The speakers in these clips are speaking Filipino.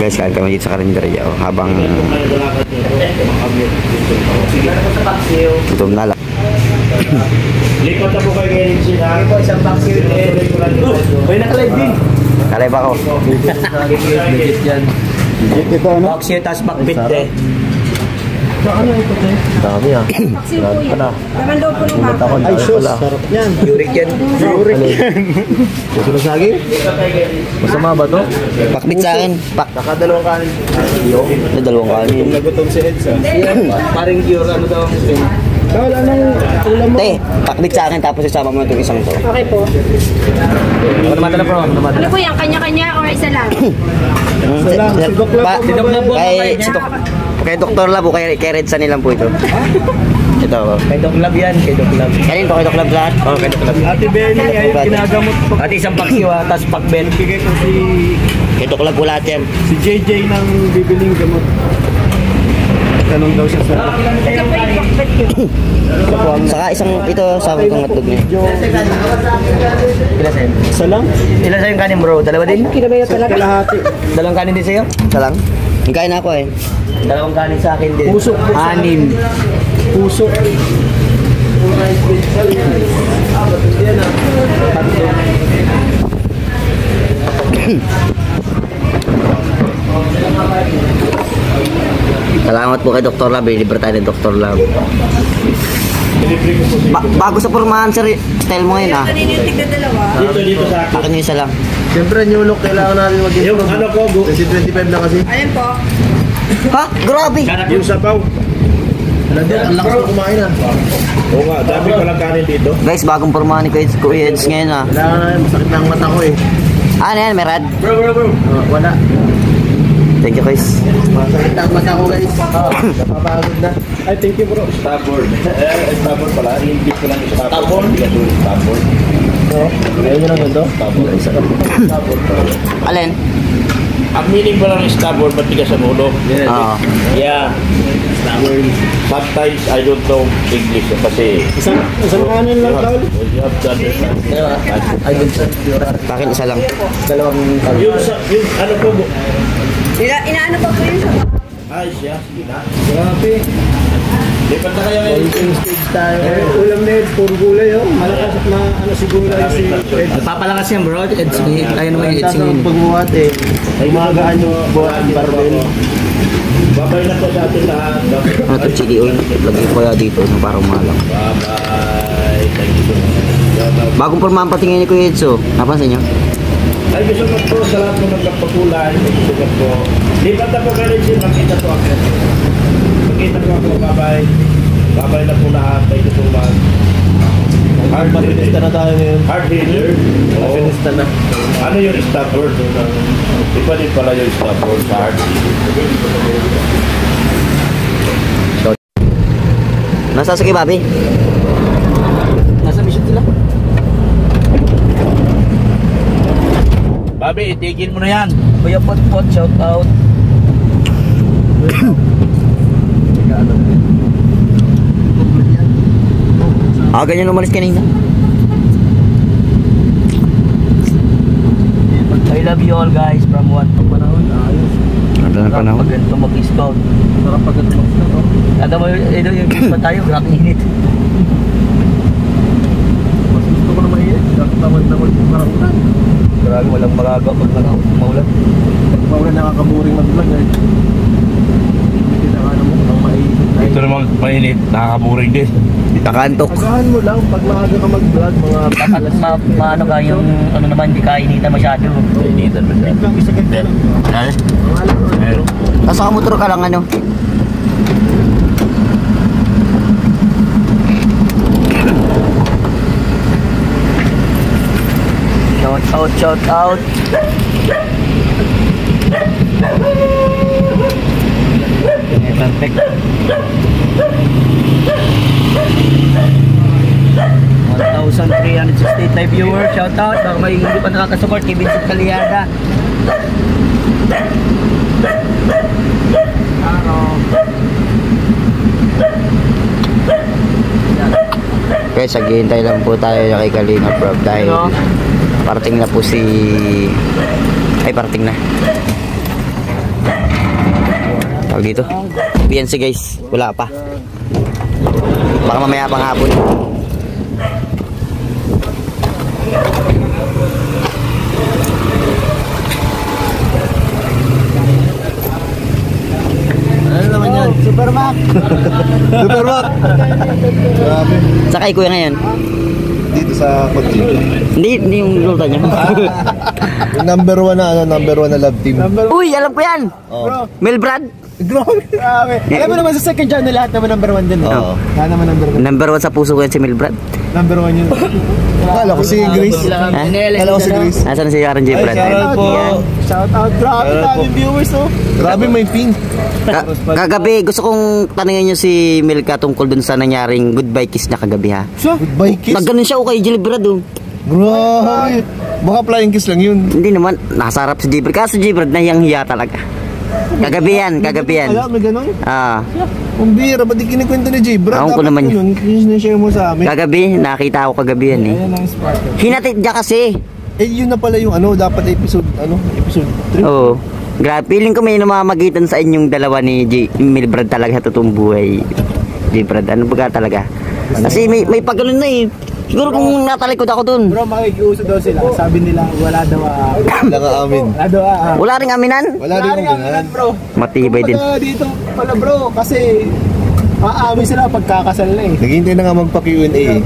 Guys, kain kami dito sa karinderya habang gutom na lang. Likot na po kayo ngayon sila. Isang paksiw din. May nakalive din. Nakalive ako. Legit yan. Ito ano? Paksiw tas bakbit eh. Ano ito eh? Dami ah. Paksiw po yun. Laman daw po ng baka. Ay sus, sarap yan. Yurik yan. Yurik yan. Gusto na saging? Masama ba to? Pakbit sa akin. Nakadalawang kanin. Dalawang kanin. Nagutom si Edsa. Paring cure ano daw ang gusto. Kawal, anong ulam mo? Te, pakbit sa akin tapos isama mo itong isang to. Okay po. Ano naman na bro? Ano po yan? Kanya-kanya or isa lang? Isa lang, si Doc Lab. Si Doc Lab po. Kay Dr. Lab o kay Redsa nilang po ito. Ito ako. Kay Doc Lab yan. Kay Doc Lab. Kanin po kay Dr. Lab lahat? Oo, kay Doc Lab. Ate Benny, ayun, ginagamot po. At isang paksiw ah, tas pakbet. Bigay ko Kay Dr. Lab po lahat yan. si JJ ng bibiling gamot. Tanong daw siya sa... Ito po yung bakbet yun. Saka isang ito sa itong hotdog niya. Ilan sa'yo? Isa lang? Ilan sa'yo yung kanin bro? Dalawa din? Kinabayo talaga. Kalahati. Dalawang kanin din sa'yo? Isa lang? Yung kain ako eh. Dalawang kanin sa akin din. Puso. Anim. Puso. Salamat po kay Dr. Lab. Libre tayo ni Dr. Lab. Bago sa pormahan sir, style mo ngayon ah. Kanina yung tigda dalawa. Dito sa akin. Akin yung isa lang. Siyempre, new look, kailangan natin mag-improve. Yung ano ko, Kasi 25 na kasi. Ayan po. Ha? Grabe! Yung sabaw. Ang lakas mo kumain ah. Oo nga, dami ko lang kanin dito. Guys, bagong pormahan ni Kuya Eds ngayon ah. Kailangan na, masakit na ang mata ko eh. Ano yan, Merad? Bro. Wala. Thank you guys. Masakit na ang mata ko guys. Napapagod na. Ay, thank you bro. Starboard. Starboard pala. Hindi ko lang yung starboard. Starboard. Ngayon nyo lang yun to? Starboard. Alin? Ang meaning pa lang yung starboard, ba't tigas ang ulo? Oo. Yeah. Sometimes I don't know English kasi Isang kanin lang tol. you have to understand. Ay, dun sa Akin isa lang. dalawang Yung ano po, Inaano pa po yun sa ay siya, sige na. Grabe. Lipat na kayo ngayon. Waiting stage tayo. Ulam na yun, puro gulay oh. Malakas at ano si gulay si Fred. Papalakas yan bro, tayo naman yung Sa pagbuhat eh. Umagaan yung buhat ng barbell. Babay na po sa atin lahat. Ano to, chili oil? Lagay ko kaya dito na parang malang. Bye-bye. Thank you so much. Bagong pormahan patingin ni Kuya Eds oh. Napansin nyo? Ay, gusto ko po sa lahat ng nagkapagulan. Gusto ko po. Lipat na po kayo rin, makita po ako. Makita po ako, bye-bye. Bye-bye na po lahat. Thank you so much. Hard Mafinista na tayo ngayon. Hard hitter. Mafinista na. Ano yung starboard? Iba din pala yung starboard sa hard hitter. Nasa sa kay Bobby? Nasa mission sila? Babi, itigil mo na yan. Kuya Potpot, shout out. Ganyan umalis kanina. I love you all guys from one to panahon. Ayos. Ano na panahon? Pag ganito mag-scout. Sarap pag ito mag-scout. Kada mo yung pa tayo, grabe init. Mas gusto ko na mainit. Tawag na mag-ulan. Grabe, walang magagawa pag maulan. Maulan nakakaburing mag-vlog eh. Hindi na ano mo, ang mainit. Ito naman mainit, nakakaburing din. Takantok. Agahan mo lang pag maaga ka mag-vlog, mga Dapat maano ka yung ano naman, hindi ka initan masyado. Initan masyado. lang isa ganda lang. Tapos nakamotor ka lang ano. Shout out. Perfect. 1,368 live viewers, shout out. Baka may hindi pa nakakasupport kay Vincent Caliada. Okay, saghihintay lang po tayo na kay Kalinga Prab dahil parating na po si... Ay, parating na. Tawag dito. PNC guys. Wala pa. Baka mamaya pang hapon. Ano naman yan? Supermac! Supermac! Grabe. Sakay kuya ngayon. Dito sa Pagkilo. Hindi yung luta niya. Yung number 1 na love team. Uy, alam ko yan. Oh. Melbrad. Grabe. Alam mo naman sa second channel lahat naman number 1 din. Oo. Lahat naman number 1. Number 1 sa puso ko yan si Melbrad. Number 1 yun. Akala ko si Grace. Akala ko si Grace. Nasaan si RJ Brad? Shout out. Grabe daming viewers oh. Grabe may ping. Kagabi, gusto kong tanungin nyo si Milka tungkol dun sa nangyaring goodbye kiss niya kagabi ha. Goodbye kiss. Nagganon siya o kay Jill Brad oh. Grabe. Baka flying kiss lang yun. Hindi naman, nasa harap si Jill Brad. Kaso Jill Brad, nahiyang-hiya talaga. Kagabi yan. Wala, may ganun. Ah. Ang bira, ba't di kinikwento ni Jay? Brad, Ako ko naman yun. Sinishare mo sa amin. Kagabi, nakita ako kagabi yan eh. Ayan ang spot. Hinatid niya kasi. Eh, yun na pala yung dapat episode 3. Oo. Grabe, feeling ko may namamagitan sa inyong dalawa ni Milbrad talaga sa totoong buhay. Jibrad, ano ba talaga? Kasi may pagganon na eh. Siguro kung natalikod ako dun. Bro, makikiuso daw sila. Sabi nila, wala daw wala nga amin. Wala ring aminan? Wala rin aminan, bro. Matibay din. Dito pala, bro, kasi aamin sila pagkakasal na eh. Naghihintay na nga magpa-Q&A eh.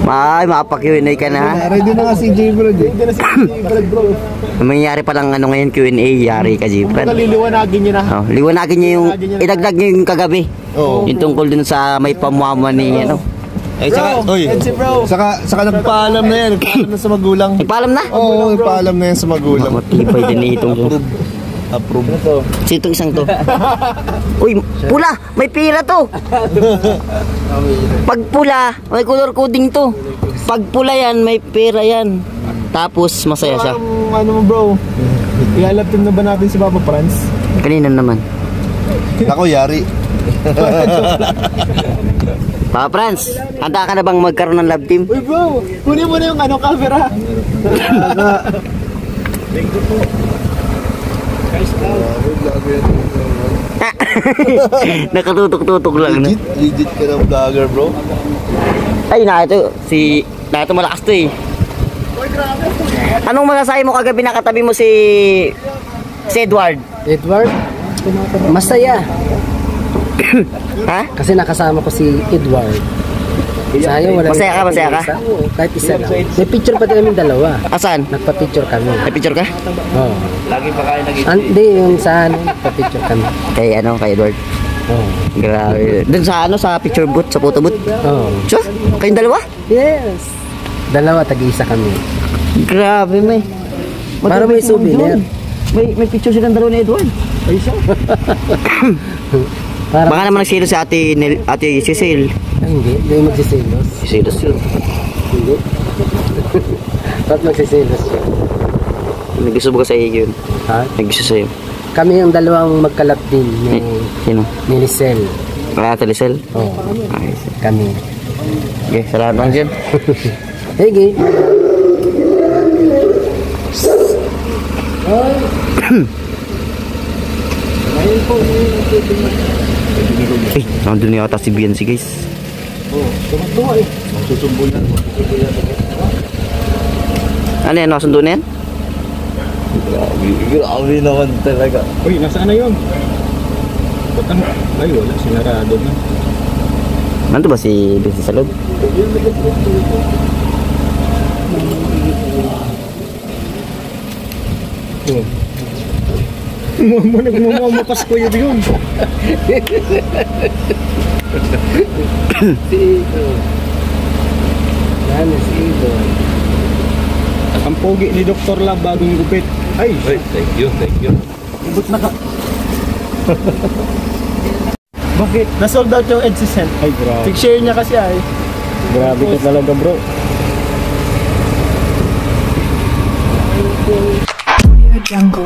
Ay, makapag-Q&A ka na ha? Ready na nga si Jay Brad eh. Ready na si Jay Brad, bro. Mangyayari pa lang ngayon Q&A, yari ka Jibrad. Liwanagin niya na. Oh, liwanagin niya yung, idagdag niya yung kagabi. Oo. Yung tungkol dun sa may pamuama ni Eh, saka, saka nagpaalam na yan. Nagpaalam na sa magulang. Nagpaalam na? Oo, nagpaalam na yan sa magulang. Matibay din itong Approve. Sitong isang to. Uy, pula! May pira to! Pag pula, may color coding to. Pag pula yan, may pera yan. Tapos, masaya siya. Ano mo bro? Ialapin na ba natin si Papa Franz? Kanina naman. Ako, yari. Papa Franz, handa ka na bang magkaroon ng love team? Uy bro, kunin mo na yung camera. Nakatutok-tutok lang na. Legit ka ng vlogger bro. Ay, ito malakas to eh. Anong masasabi mo kagabi nakatabi mo si Edward? Edward? Masaya. Ha? Kasi nakasama ko si Edward. Sayang wala. Masaya ka? Oo, kahit isa lang. May picture pa din kami dalawa. Asan? Nagpa-picture kami. May picture ka? Oo. Lagi pa kayo nag Hindi, yung sa nagpa-picture kami. Kay Edward. Oo. Grabe. Dun sa picture booth, sa photo booth. Oo. Sure? Kayong dalawa? Yes. Dalawa, tag-isa kami. Grabe, may. Para may souvenir. May picture silang dalawa ni Edward. Ay, siya. Baka naman nagsilo si ate Cecil. Ay, hindi magsisilos. Cecil yun. Hindi. Ba't magsisilos yun? Naggusto ba ka sa iyo yun? Ha? Naggusto sa'yo. Kami yung dalawang magkalap din Sino? ni Lisel. Kaya ate Lisel? Oo. Ay, Kami. okay, salamat lang dyan. Sige. Eh, nandun yata si Biancy guys. Tuwa eh. Susumbo yan. Ano yan? Nakasundo na yan? Grabe naman talaga. Uy, nasaan na yun? Ba't ang... Ay, wala. Sinarado na. Nandun ba si Biancy sa loob? Nagmamakas ko yun yun. Yan, si Idol. Ang pogi ni Dr. Lab bagong gupit. Ay, thank you. Ibot na ka. Bakit? Na-sold out yung Edsisent. Ay, grabe. Share niya kasi ay. Grabe ka talaga, bro. Jungle.